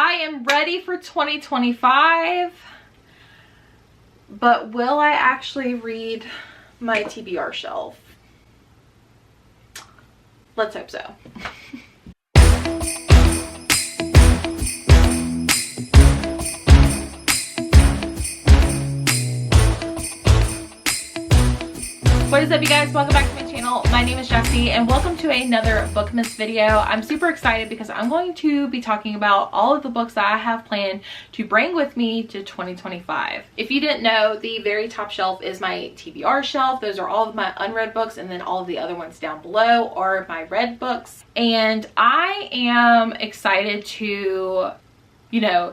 I am ready for 2025, but will I actually read my TBR shelf? Let's hope so. What is up, you guys? Welcome back to my channel. My name is Jessie and welcome to another Bookmas video. I'm super excited because I'm going to be talking about all of the books that I have planned to bring with me to 2025. If you didn't know, the very top shelf is my TBR shelf. Those are all of my unread books, and then all of the other ones down below are my read books. And I am excited to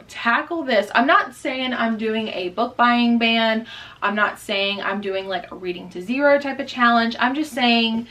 tackle this. I'm not saying I'm doing a book buying ban. I'm not saying I'm doing like a reading to zero type of challenge. I'm just saying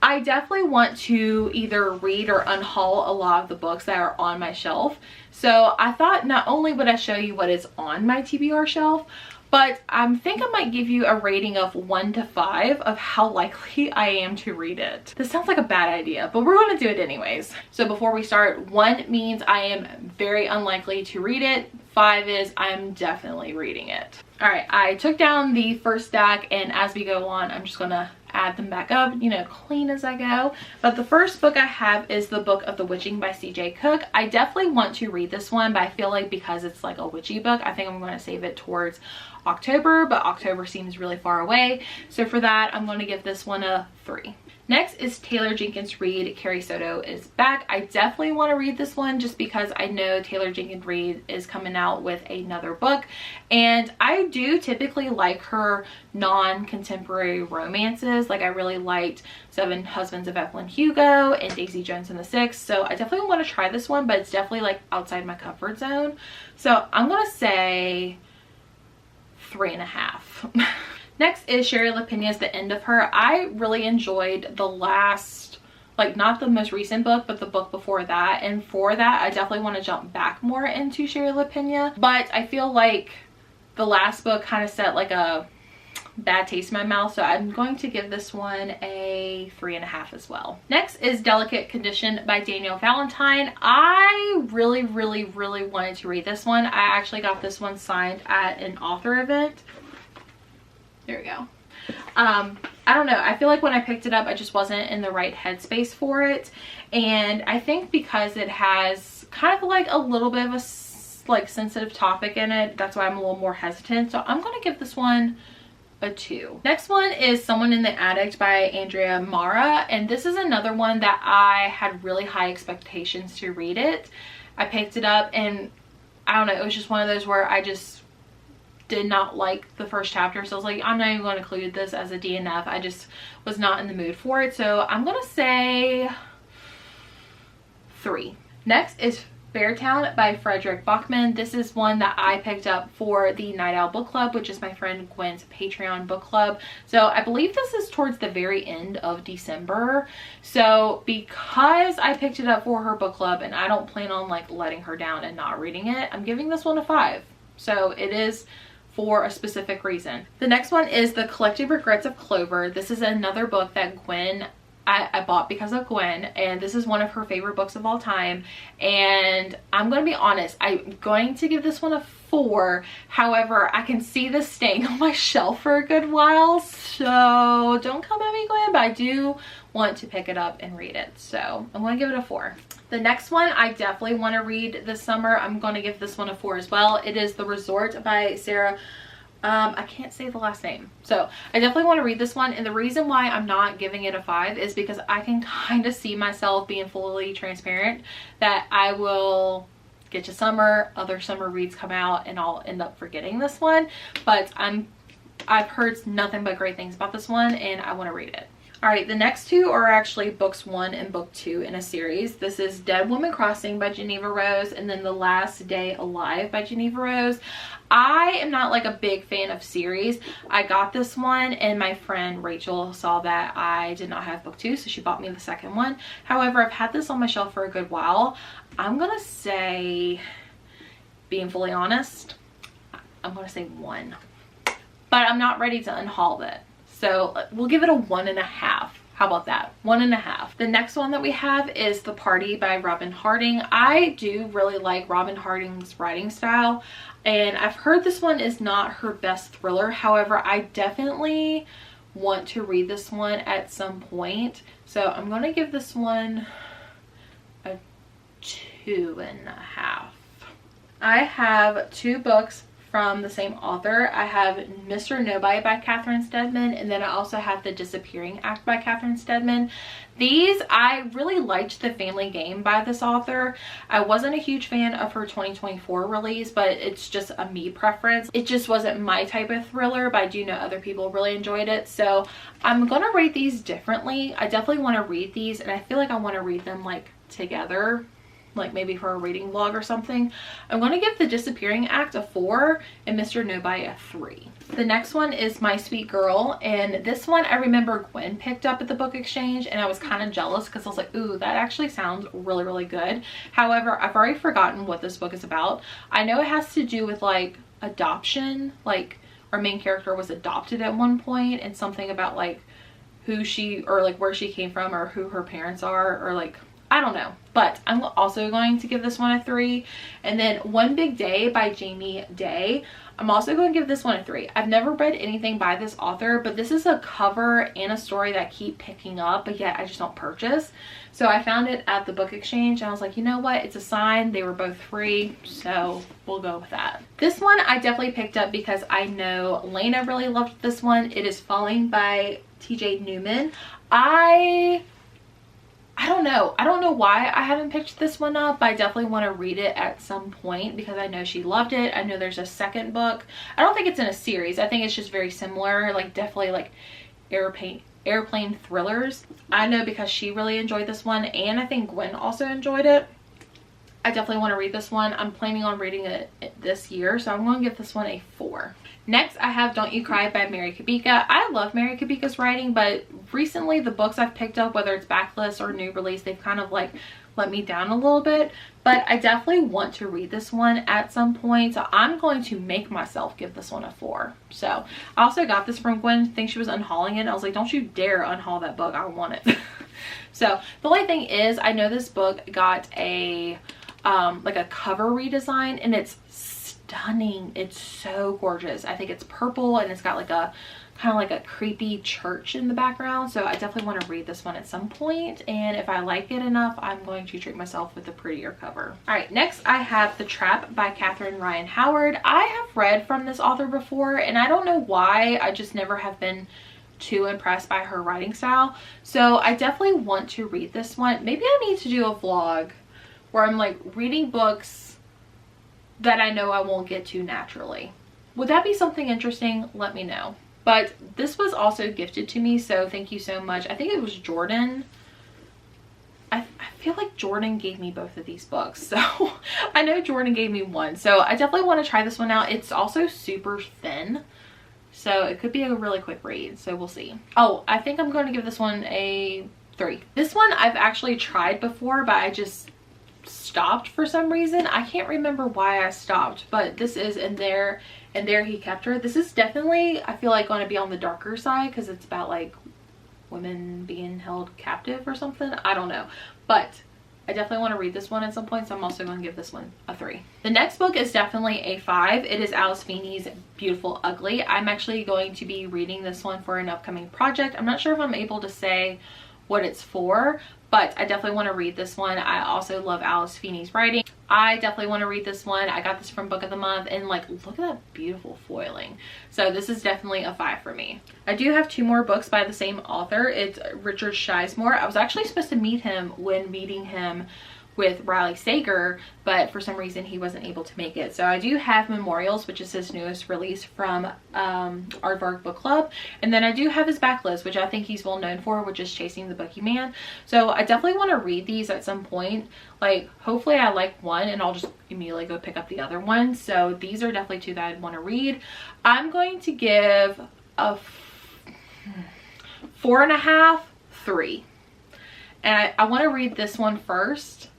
I definitely want to either read or unhaul a lot of the books that are on my shelf. So I thought not only would I show you what is on my TBR shelf, but I think I might give you a rating of 1 to 5 of how likely I am to read it. This sounds like a bad idea, but we're going to do it anyways. So before we start, 1 means I am very unlikely to read it. 5 is I'm definitely reading it. All right, I took down the first stack, and as we go on, I'm just going to add them back up, clean as I go. But the first book I have is the Book of the Witching by C.J. Cook. I definitely want to read this one, but I feel like because it's like a witchy book, I think I'm going to save it towards October, but October seems really far away. So for that, I'm going to give this one a 3. Next is Taylor Jenkins Reid, Carrie Soto is Back. I definitely want to read this one just because I know Taylor Jenkins Reid is coming out with another book, and I do typically like her non-contemporary romances. Like I really liked Seven Husbands of Evelyn Hugo and Daisy Jones and the Six, so I definitely want to try this one, but it's definitely like outside my comfort zone. So I'm gonna say 3.5. Next is Shari LaPena's The End of Her. I really enjoyed the last, like not the most recent book, but the book before that. And for that, I definitely want to jump back more into Shari LaPena. But I feel like the last book kind of set like a bad taste in my mouth. So I'm going to give this one a 3.5 as well. Next is Delicate Condition by Danielle Valentine. I really wanted to read this one. I actually got this one signed at an author event. There we go. I don't know. I feel like when I picked it up, I just wasn't in the right headspace for it. And I think because it has kind of like a little bit of a like sensitive topic in it, that's why I'm a little more hesitant. So I'm going to give this one a 2. Next one is Someone in the Attic by Andrea Mara. And this is another one that I had really high expectations to read it. I picked it up and I don't know. It was just one of those where I just did not like the first chapter, so I was like, I'm not even going to include this as a DNF. I just was not in the mood for it, so I'm gonna say 3. Next is Fairtown by Frederick Bachman. This is one that I picked up for the Night Owl Book Club, which is my friend Gwen's Patreon book club. So I believe this is towards the very end of December. So because I picked it up for her book club and I don't plan on like letting her down and not reading it, I'm giving this one a 5. So it is for a specific reason. The next one is The Collective Regrets of Clover. This is another book that I bought because of Gwen, and this is one of her favorite books of all time. And I'm going to be honest, I'm going to give this one a 4. However, I can see this staying on my shelf for a good while, so don't come at me, Gwen, but I do want to pick it up and read it. So I'm going to give it a 4. The next one I definitely want to read this summer. I'm going to give this one a 4 as well. It is The Resort by Sarah. I can't say the last name. So I definitely want to read this one. And the reason why I'm not giving it a 5 is because I can kind of see myself being fully transparent that I will get to summer, other summer reads come out, and I'll end up forgetting this one. But I've heard nothing but great things about this one and I want to read it. All right, the next 2 are actually books 1 and book 2 in a series. This is Dead Woman Crossing by Geneva Rose, and then The Last Day Alive by Geneva Rose. I am not like a big fan of series. I got this one and my friend Rachel saw that I did not have book 2, so she bought me the second one. However, I've had this on my shelf for a good while. I'm gonna say, being fully honest, I'm gonna say 1. But I'm not ready to unhaul it. So we'll give it a 1.5. How about that? 1.5. The next one that we have is The Party by Robin Harding. I do really like Robin Harding's writing style, and I've heard this one is not her best thriller. However, I definitely want to read this one at some point. So I'm going to give this one a 2.5. I have 2 books from the same author. I have Mr. Nobody by Catherine Steadman, and then I also have The Disappearing Act by Catherine Steadman. These, I really liked The Family Game by this author. I wasn't a huge fan of her 2024 release, but it's just a me preference. It just wasn't my type of thriller, but I do know other people really enjoyed it. So I'm gonna rate these differently. I definitely want to read these, and I feel like I want to read them like together, like maybe for a reading vlog or something. I'm going to give The Disappearing Act a 4 and Mr. Nobody a 3. The next one is My Sweet Girl, and this one I remember Gwen picked up at the book exchange, and I was kind of jealous because I was like, ooh, that actually sounds really, really good. However, I've already forgotten what this book is about. I know it has to do with like adoption, like our main character was adopted at one point, and something about like who she, or like where she came from, or who her parents are, or like I don't know. But I'm also going to give this one a 3. And then One Big Day by Jamie Day, I'm also going to give this one a 3. I've never read anything by this author, but this is a cover and a story that I keep picking up, but yet I just don't purchase. So I found it at the book exchange, and I was like, you know what, it's a sign. They were both free, so we'll go with that. This one I definitely picked up because I know Lena really loved this one. It is Falling by TJ Newman. I don't know why I haven't picked this one up, but I definitely want to read it at some point because I know she loved it. I know there's a second book. I don't think it's in a series. I think it's just very similar, like definitely like airplane thrillers. I know because she really enjoyed this one, and I think Gwen also enjoyed it. I definitely want to read this one. I'm planning on reading it this year, so I'm going to give this one a 4. Next, I have Don't You Cry by Mary Kubica. I love Mary Kubica's writing, but recently the books I've picked up, whether it's backlist or new release, they've kind of like let me down a little bit. But I definitely want to read this one at some point, so I'm going to make myself give this one a 4. So I also got this from Gwen. I think she was unhauling it. I was like, don't you dare unhaul that book. I want it. So the only thing is, I know this book got a like a cover redesign, and it's stunning. It's so gorgeous. I think it's purple, and it's got like a kind of like a creepy church in the background. So I definitely want to read this one at some point, and if I like it enough, I'm going to treat myself with a prettier cover. All right, next I have The Trap by Catherine Ryan Howard. I have read from this author before, and I don't know why. I just never have been too impressed by her writing style. So I definitely want to read this one. Maybe I need to do a vlog where I'm like reading books that I know I won't get to naturally. Would that be something interesting? Let me know. But this was also gifted to me, so thank you so much. I think it was Jordan. I feel like Jordan gave me both of these books, so I know Jordan gave me one. So I definitely want to try this one out. It's also super thin, so it could be a really quick read, so we'll see. Oh, I think I'm going to give this one a 3. This one I've actually tried before, but I just stopped for some reason. I can't remember why I stopped, but this is In There and There He Kept Her. This is definitely, I feel like, going to be on the darker side because it's about like women being held captive or something. I don't know, but I definitely want to read this one at some point, so I'm also going to give this one a 3. The next book is definitely a 5. It is Alice Feeney's Beautiful Ugly. I'm actually going to be reading this one for an upcoming project. I'm not sure if I'm able to say what it's for, but I definitely want to read this one. I also love Alice Feeney's writing. I definitely want to read this one. I got this from Book of the Month, and like, look at that beautiful foiling. So this is definitely a 5 for me. I do have 2 more books by the same author. It's Richard Sizemore. I was actually supposed to meet him when meeting him with Riley Sager, but for some reason he wasn't able to make it. So I do have Memorials, which is his newest release from Aardvark Book Club, and then I do have his backlist, which I think he's well known for, which is Chasing the Boogeyman. So I definitely want to read these at some point. Like, hopefully I like one and I'll just immediately go pick up the other one. So these are definitely 2 that I'd want to read. I'm going to give a 4.5, 3. And I want to read this one first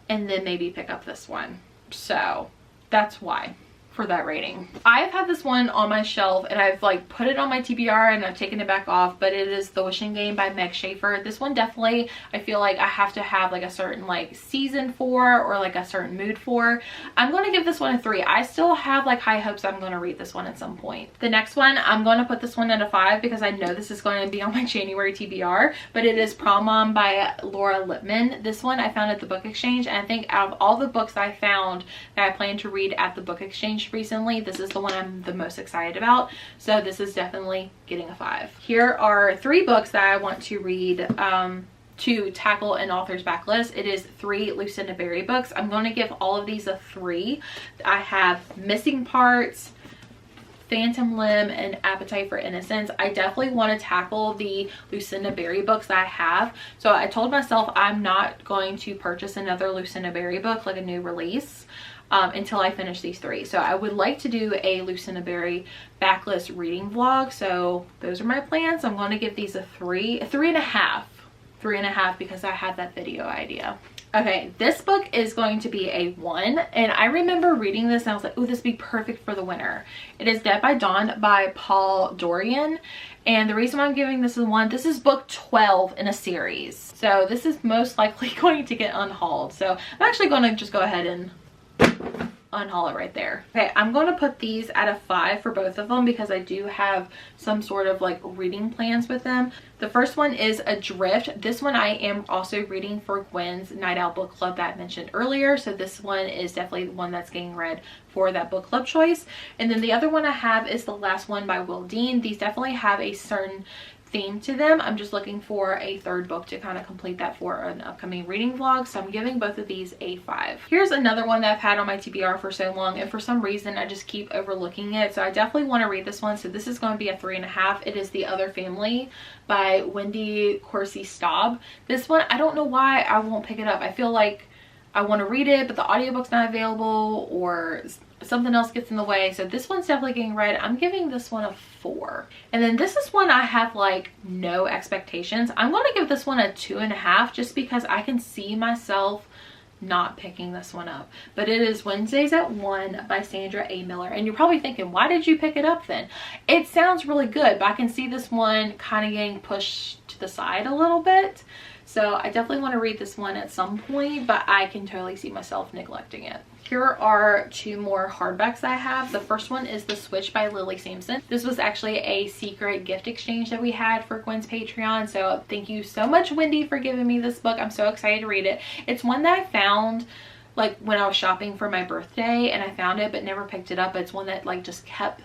and then maybe pick up this one. So that's why. for that rating. I've had this one on my shelf and I've like put it on my TBR and I've taken it back off, but it is The Wishing Game by Meg Schaefer. This one definitely, I feel like I have to have like a certain like season for, or like a certain mood for. I'm going to give this one a 3. I still have like high hopes I'm going to read this one at some point. The next one, I'm going to put this one at a 5 because I know this is going to be on my January TBR, but it is Prom Mom by Laura Lippman. This one I found at the Book Exchange, and I think out of all the books I found that I plan to read at the Book Exchange recently, this is the one I'm the most excited about. So this is definitely getting a 5. Here are 3 books that I want to read to tackle an author's backlist. It is 3 Lucinda Berry books. I'm going to give all of these a 3. I have Missing Parts, Phantom Limb, and Appetite for Innocence. I definitely want to tackle the Lucinda Berry books that I have. So I told myself I'm not going to purchase another Lucinda Berry book, like a new release, until I finish these 3. So I would like to do a Lucinda Berry backlist reading vlog. So those are my plans. I'm going to give these a 3.5 because I had that video idea. Okay, this book is going to be a 1, and I remember reading this and I was like, oh, this would be perfect for the winter. It is Dead by Dawn by Paul Dorian, and the reason why I'm giving this a 1, this is book 12 in a series, so this is most likely going to get unhauled. So I'm actually going to just go ahead and unhaul it right there. Okay, I'm going to put these at a 5 for both of them because I do have some sort of like reading plans with them. The first one is Adrift. This one I am also reading for Gwen's Night Out Book Club that I mentioned earlier. So this one is definitely the one that's getting read for that book club choice. And then the other one I have is The Last One by Will Dean. These definitely have a certain theme to them. I'm just looking for a 3rd book to kind of complete that for an upcoming reading vlog, so I'm giving both of these a 5. Here's another one that I've had on my TBR for so long, and for some reason I just keep overlooking it, so I definitely want to read this one. So this is going to be a 3.5. It is The Other Family by Wendy Corsi Staub. This one, I don't know why I won't pick it up. I feel like I want to read it, but the audiobook's not available or something else gets in the way. So this one's definitely getting read. I'm giving this one a 4. And then this is one I have like no expectations. I'm going to give this one a 2.5 just because I can see myself not picking this one up. But it is Wednesdays at 1 by Sandra A. Miller. And you're probably thinking, why did you pick it up then? It sounds really good, but I can see this one kind of getting pushed to the side a little bit. So I definitely want to read this one at some point, but I can totally see myself neglecting it. Here are 2 more hardbacks I have. The first one is The Switch by Lily Sampson. This was actually a secret gift exchange that we had for Gwen's Patreon. So thank you so much, Wendy, for giving me this book. I'm so excited to read it. It's one that I found like when I was shopping for my birthday, and I found it but never picked it up. It's one that like just kept,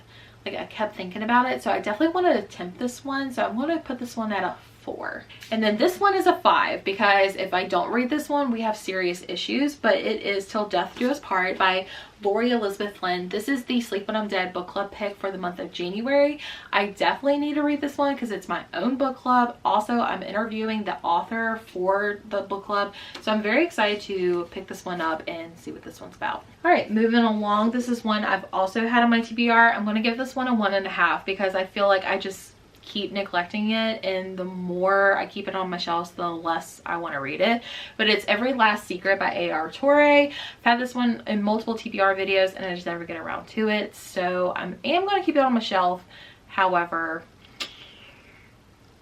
like I kept thinking about it. So I definitely want to attempt this one. So I'm going to put this one at a 4. And then this one is a 5 because if I don't read this one, we have serious issues. But it is Till Death Do Us Part by Lori Elizabeth Flynn. This is the Sleep When I'm Dead book club pick for the month of January. I definitely need to read this one because it's my own book club. Also, I'm interviewing the author for the book club, so I'm very excited to pick this one up and see what this one's about. All right, moving along. This is one I've also had on my TBR. I'm going to give this one a 1.5 because I feel like I just keep neglecting it, and the more I keep it on my shelves, the less I want to read it. But it's Every Last Secret by A.R. Torre. I've had this one in multiple TBR videos and I just never get around to it, so I am going to keep it on my shelf. However,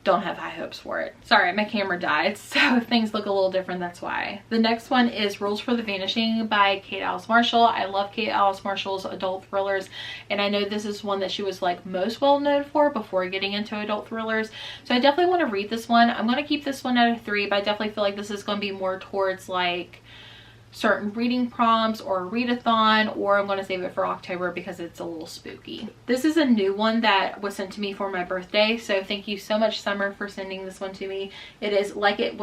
don't have high hopes for it. Sorry, my camera died, so if things look a little different, that's why. The next one is Rules for the Vanishing by Kate Alice Marshall. I love Kate Alice Marshall's adult thrillers, and I know this is one that she was like most well known for before getting into adult thrillers. So I definitely want to read this one. I'm going to keep this one at a 3, but I definitely feel like this is going to be more towards like certain reading prompts or a readathon, or I'm going to save it for October because it's a little spooky. This is a new one that was sent to me for my birthday, so thank you so much, Summer, for sending this one to me. This is Like It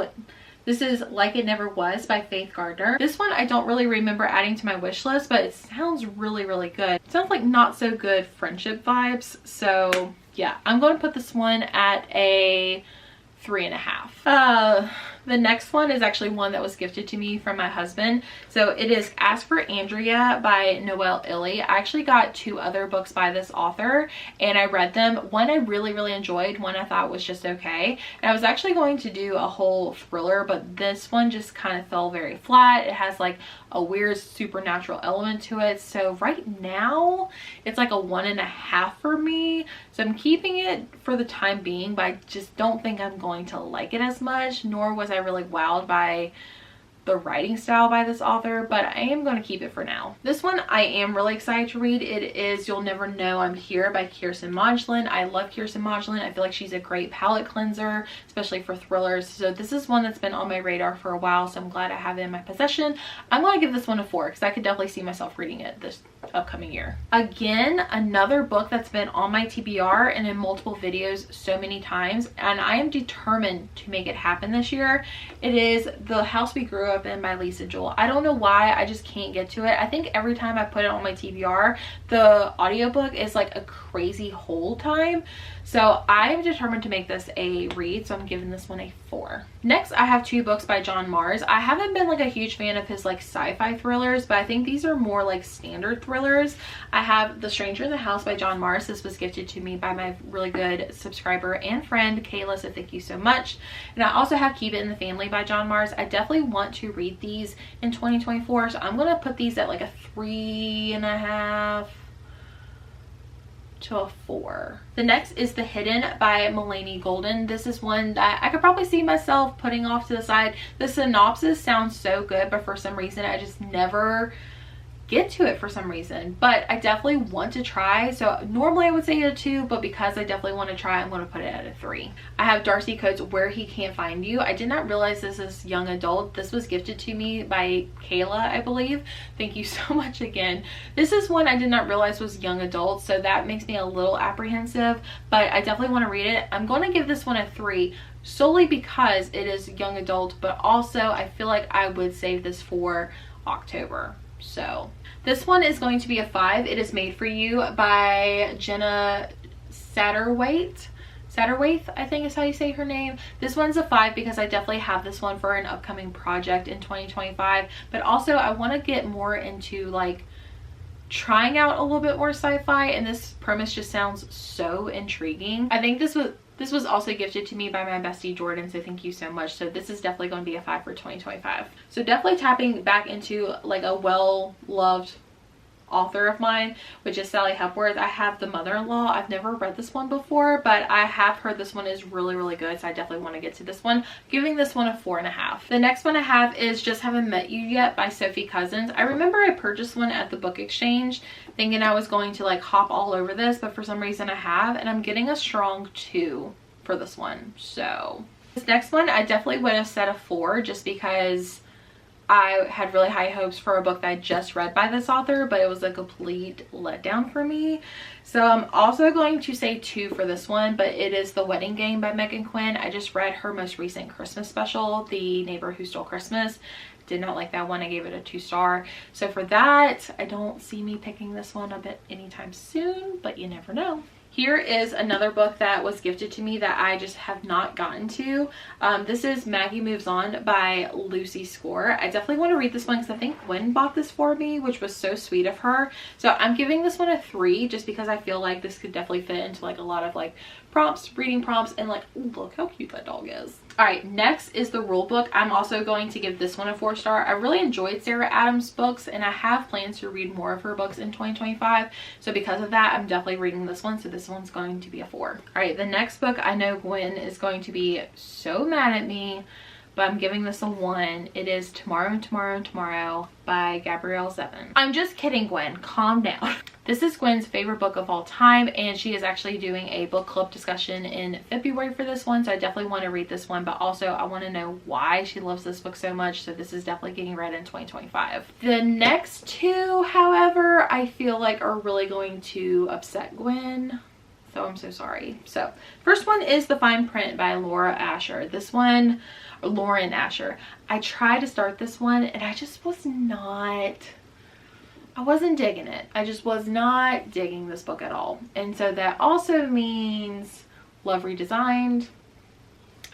Never Was by Faith Gardner. This one I don't really remember adding to my wish list, but it sounds really, really good. It sounds like not so good friendship vibes, so yeah, I'm going to put this one at a 3.5. The next one is actually one that was gifted to me from my husband. So it is Ask for Andrea by Noelle Illy. I actually got 2 other books by this author and I read them. One I really, really enjoyed, one I thought was just okay. And I was actually going to do a whole thriller, but this one just kind of fell very flat. It has like a weird supernatural element to it. So right now it's like a 1.5 for me. So I'm keeping it for the time being, but I just don't think I'm going to like it as much, nor was I really wowed by the writing style by this author, but I am going to keep it for now. This one I am really excited to read. It is You'll Never Know I'm Here by Kirsten Modglin. I love Kirsten Modglin. I feel like she's a great palette cleanser, especially for thrillers. So this is one that's been on my radar for a while, so I'm glad I have it in my possession. I'm going to give this one a 4 because I could definitely see myself reading it this upcoming year. Again, another book that's been on my TBR and in multiple videos so many times, and I am determined to make it happen this year. It is The House We Grew Up In by Lisa Joel. I don't know why, I just can't get to it. I think every time I put it on my TBR, the audiobook is like a crazy hold time. So I am determined to make this a read, so I'm giving this one a 4. Next, I have 2 books by John Marrs. I haven't been like a huge fan of his like sci-fi thrillers, but I think these are more like standard thrillers. I have The Stranger in the House by John Marrs. This was gifted to me by my really good subscriber and friend Kayla, so thank you so much. And I also have Keep It in the Family by John Marrs. I definitely want to read these in 2024, so I'm gonna put these at like a 3.5 to a 4. The next is The Hidden by Melanie Golden. This is one that I could probably see myself putting off to the side. The synopsis sounds so good, but for some reason I just never get to it for some reason, but I definitely want to try. So normally I would say a 2, but because I definitely want to try, I'm going to put it at a 3. I have Darcy Coates' Where He Can't Find You. I did not realize this is young adult. This was gifted to me by Kayla, I believe. Thank you so much again. This is one I did not realize was young adult, so that makes me a little apprehensive, but I definitely want to read it. I'm going to give this one a 3 solely because it is young adult, but also I feel like I would save this for October. So this one is going to be a 5. It is Made for You by Jenna Satterthwaite, I think is how you say her name. This one's a 5 because I definitely have this one for an upcoming project in 2025, but also I want to get more into like trying out a little bit more sci-fi, and this premise just sounds so intriguing. I think this was also gifted to me by my bestie Jordan, so thank you so much. So this is definitely going to be a 5 for 2025. So definitely tapping back into like a well-loved author of mine, which is Sally Hepworth. I have The Mother-in-Law. I've never read this one before, but I have heard this one is really, really good, so I definitely want to get to this one. Giving this one a 4.5. The next one I have is Just Haven't Met You Yet by Sophie Cousins. I remember I purchased one at the book exchange thinking I was going to like hop all over this, but for some reason I have, and I'm getting a strong 2 for this one. So this next one I definitely would have set a 4 just because I had really high hopes for a book that I just read by this author, but it was a complete letdown for me. So I'm also going to say 2 for this one, but it is The Wedding Game by Megan Quinn. I just read her most recent Christmas special, The Neighbor Who Stole Christmas. Did not like that one. I gave it a 2-star. So for that, I don't see me picking this one up anytime soon, but you never know. Here is another book that was gifted to me that I just have not gotten to. This is Maggie Moves On by Lucy Score. I definitely want to read this one because I think Gwen bought this for me, which was so sweet of her. So I'm giving this one a 3 just because I feel like this could definitely fit into like a lot of like prompts, reading prompts, and like, ooh, look how cute that dog is. All right, next is The Rule Book. I'm also going to give this one a 4-star. I really enjoyed Sarah Adams' books, and I have plans to read more of her books in 2025. So because of that, I'm definitely reading this one. So this one's going to be a 4. All right, the next book, I know Gwen is going to be so mad at me, but I'm giving this a 1. It is Tomorrow and Tomorrow and Tomorrow by Gabrielle Zevin. I'm just kidding, Gwen. Calm down. This is Gwen's favorite book of all time, and she is actually doing a book club discussion in February for this one, so I definitely want to read this one, but also I want to know why she loves this book so much, so this is definitely getting read in 2025. The next 2, however, I feel like are really going to upset Gwen, so I'm so sorry. So first one is The Fine Print by Laura Asher. This one, or Lauren Asher. I tried to start this one and I just was not, I wasn't digging it. I just was not digging this book at all. And so that also means Love Redesigned.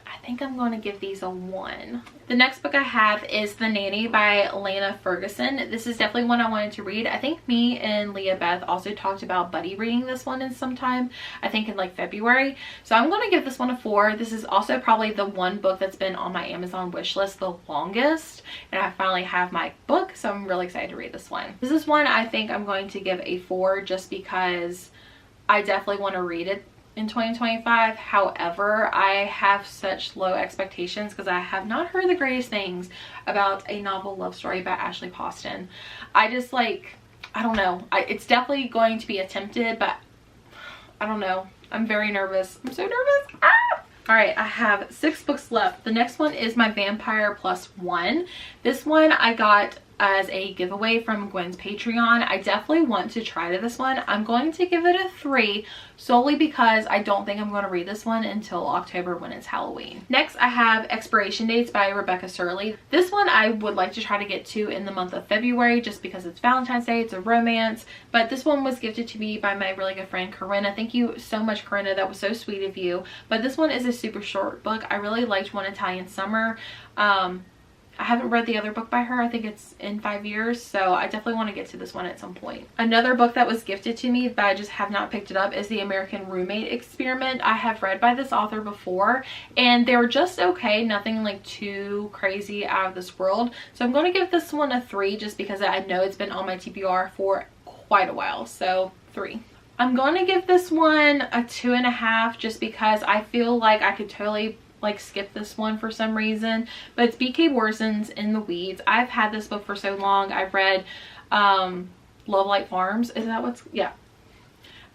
I think I'm going to give these a 1. The next book I have is The Nanny by Lana Ferguson. This is definitely one I wanted to read. I think me and Leah Beth also talked about buddy reading this one in some time, I think in like February. So I'm going to give this one a 4. This is also probably the one book that's been on my Amazon wish list the longest, and I finally have my book, so I'm really excited to read this one. This is one I think I'm going to give a 4 just because I definitely want to read it in 2025. However, I have such low expectations because I have not heard the greatest things about a novel love story by Ashley Poston. I just like, I don't know. It's definitely going to be attempted, but I don't know. I'm very nervous. I'm so nervous. Ah! All right, I have 6 books left. The next one is my Vampire Plus One. This one I got as a giveaway from Gwen's Patreon. I definitely want to try this one. I'm going to give it a 3 solely because I don't think I'm going to read this one until October when it's Halloween. Next, I have Expiration Dates by Rebecca Surley. This one I would like to try to get to in the month of February just because it's Valentine's Day. It's a romance, but this one was gifted to me by my really good friend Corinna. Thank you so much, Corinna. That was so sweet of you. But this one is a super short book. I really liked One Italian Summer. I haven't read the other book by her. I think it's in 5 years, so I definitely want to get to this one at some point. Another book that was gifted to me but I just have not picked it up is The American Roommate Experiment. I have read by this author before and they were just okay, nothing like too crazy out of this world. So I'm going to give this one a 3 just because I know it's been on my TBR for quite a while, so 3. I'm going to give this one a 2.5 just because I feel like I could totally like skip this one for some reason, but it's BK Worson's In the Weeds. I've had this book for so long. I've read Love Light Farms. Is that what's, yeah.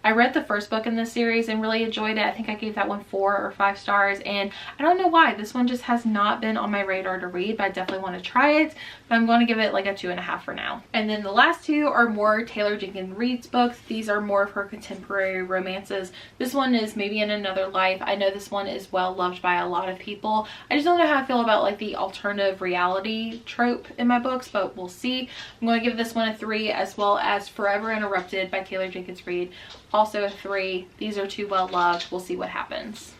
I read the first book in this series and really enjoyed it. I think I gave that one 4 or 5 stars, and I don't know why. This one just has not been on my radar to read, but I definitely want to try it. But I'm going to give it like a 2.5 for now. And then the last 2 are more Taylor Jenkins Reid's books. These are more of her contemporary romances. This one is Maybe in Another Life. I know this one is well loved by a lot of people. I just don't know how I feel about like the alternative reality trope in my books, but we'll see. I'm going to give this one a 3, as well as Forever Interrupted by Taylor Jenkins Reid. Also a 3. These are 2 well loved. We'll see what happens.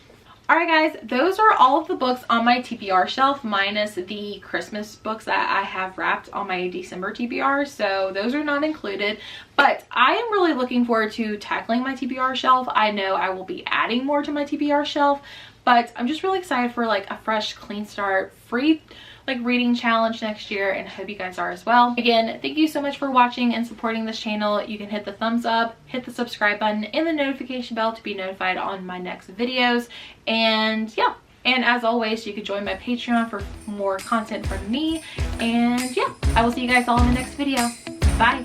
Alright guys, those are all of the books on my TBR shelf minus the Christmas books that I have wrapped on my December TBR. So those are not included, but I am really looking forward to tackling my TBR shelf. I know I will be adding more to my TBR shelf, but I'm just really excited for like a fresh, clean start, free like reading challenge next year, and I hope you guys are as well. Again, thank you so much for watching and supporting this channel. You can hit the thumbs up, hit the subscribe button, and the notification bell to be notified on my next videos. And yeah, and as always, you can join my Patreon for more content from me. And yeah, I will see you guys all in the next video. Bye.